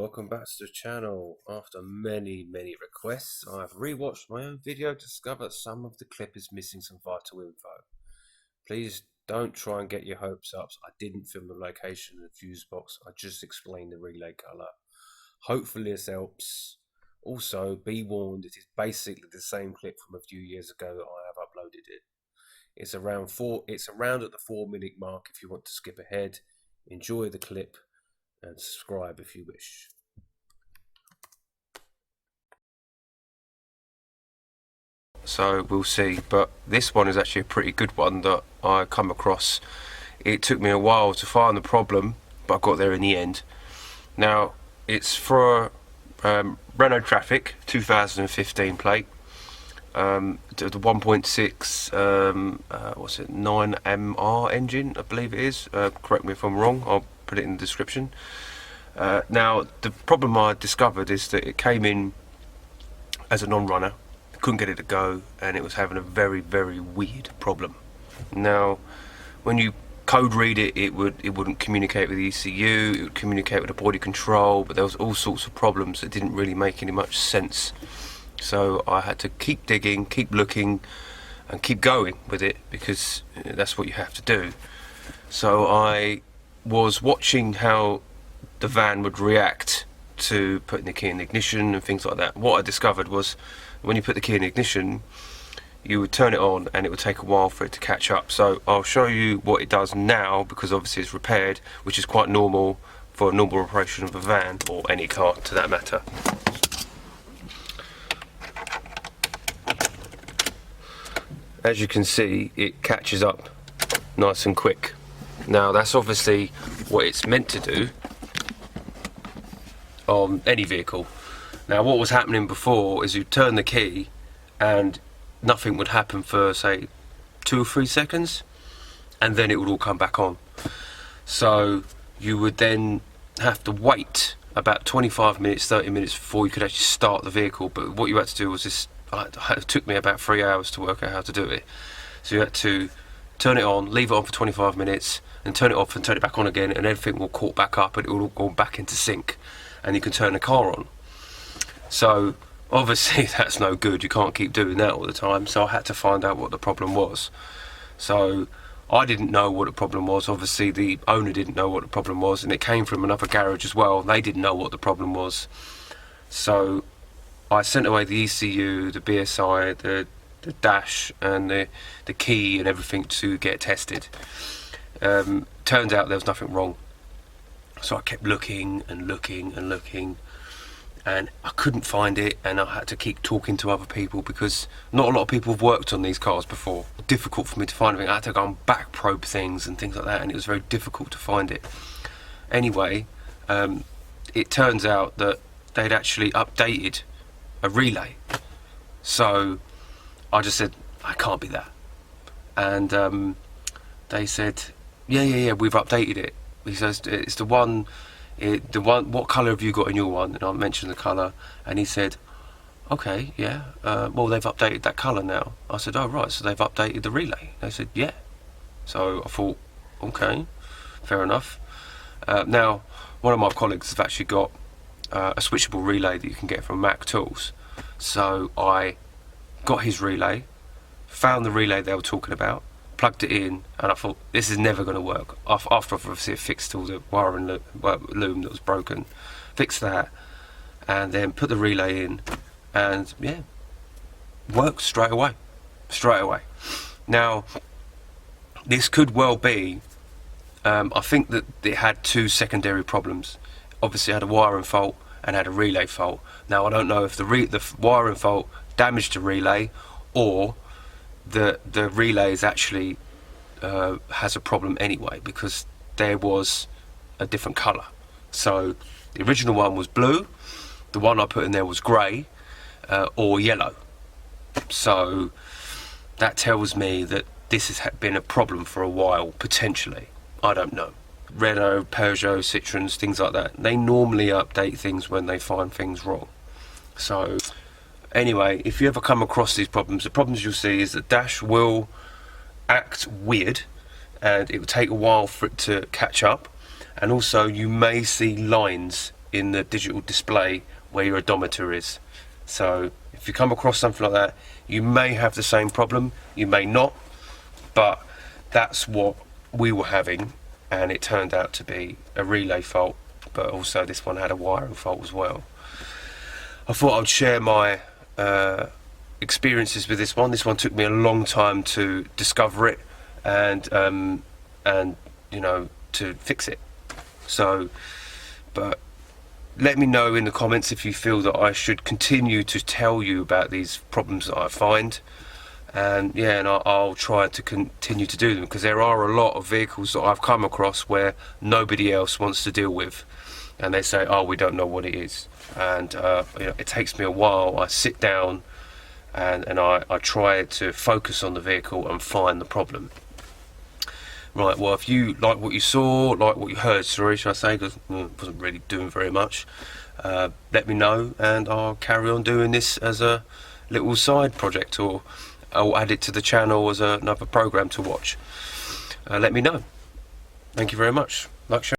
welcome back to the channel. After many requests, I've rewatched my own video to discover some of the clip is missing some vital info. Please don't try and get your hopes up. I didn't film the location of the fuse box, I just explained the relay colour. Hopefully this helps. Also, be warned, it is basically the same clip from a few years ago that I have uploaded it. It's around at the 4-minute mark if you want to skip ahead. Enjoy the clip and subscribe if you wish. So we'll see, but this one is actually a pretty good one that I come across. It took me a while to find the problem, but I got there in the end. Now it's for Renault Trafic 2015 plate, the 1.6 what's it, 9MR engine, I believe it is. Correct me if I'm wrong, I'll put it in the description. Now the problem I discovered is that it came in as a non-runner, couldn't get it to go, and it was having a very weird problem. Now when you code read it, it wouldn't communicate with the ECU, it would communicate with the body control, but there was all sorts of problems that didn't really make any much sense. So I had to keep digging, keep looking, and keep going with it, because that's what you have to do. So I was watching how the van would react to putting the key in the ignition and things like that. What I discovered was when you put the key in the ignition, you would turn it on and it would take a while for it to catch up. So I'll show you what it does now, because obviously it's repaired, which is quite normal for a normal operation of a van, or any car to that matter. As you can see, it catches up nice and quick. Now that's obviously what it's meant to do on any vehicle. Now what was happening before is you turn the key and nothing would happen for say 2 or 3 seconds, and then it would all come back on. So you would then have to wait about 25 minutes, 30 minutes before you could actually start the vehicle. But what you had to do was this, it took me about 3 hours to work out how to do it. So you had to turn it on, leave it on for 25 minutes, and turn it off and turn it back on again, and everything will caught back up and it will all go back into sync, and you can turn the car on. So obviously that's no good, you can't keep doing that all the time, so I had to find out what the problem was. So I didn't know what the problem was, obviously the owner didn't know what the problem was, and it came from another garage as well, they didn't know what the problem was. So I sent away the ECU, the BSI, the dash and the key and everything to get tested. Turns out there was nothing wrong. So I kept looking and looking and looking, and I couldn't find it, and I had to keep talking to other people, because not a lot of people have worked on these cars before. Difficult for me to find anything. I had to go and back probe things and things like that, and it was very difficult to find it. Anyway, it turns out that they'd actually updated a relay. So I just said, I can't be that. And they said, yeah, we've updated it. He says, it's the one, what colour have you got in your one? And I mentioned the colour, and he said, okay, yeah, well they've updated that colour now. I said, oh right, so they've updated the relay? They said, yeah. So I thought, okay, fair enough. Now, one of my colleagues has actually got a switchable relay that you can get from Mac Tools. So I got his relay, found the relay they were talking about, plugged it in, and I thought, this is never going to work. After I've obviously fixed all the wire and loom that was broken, fixed that, and then put the relay in, and yeah, worked straight away. Now this could well be, I think that it had 2 secondary problems. Obviously it had a wiring fault and had a relay fault. Now I don't know if the wiring fault damaged the relay, or the relay is actually has a problem anyway, because there was a different colour. So the original one was blue, the one I put in there was grey or yellow. So that tells me that this has been a problem for a while, potentially. I don't know. Renault, Peugeot, Citroens, things like that, they normally update things when they find things wrong. So anyway, if you ever come across these problems, the problems you'll see is that dash will act weird, and it will take a while for it to catch up, and also you may see lines in the digital display where your odometer is. So if you come across something like that, you may have the same problem, you may not, but that's what we were having, and it turned out to be a relay fault, but also this one had a wiring fault as well. I thought I'd share my experiences with this one. This one took me a long time to discover it and you know, to fix it. So, but let me know in the comments if you feel that I should continue to tell you about these problems that I find, and yeah, and I'll try to continue to do them, because there are a lot of vehicles that I've come across where nobody else wants to deal with, and they say, oh, we don't know what it is, and you know, it takes me a while. I sit down and I try to focus on the vehicle and find the problem. Right, well, if you like what you saw, like what you heard, sorry, should I say, because it wasn't really doing very much, let me know, and I'll carry on doing this as a little side project, or I'll add it to the channel as another program to watch. Let me know. Thank you very much. Like, share.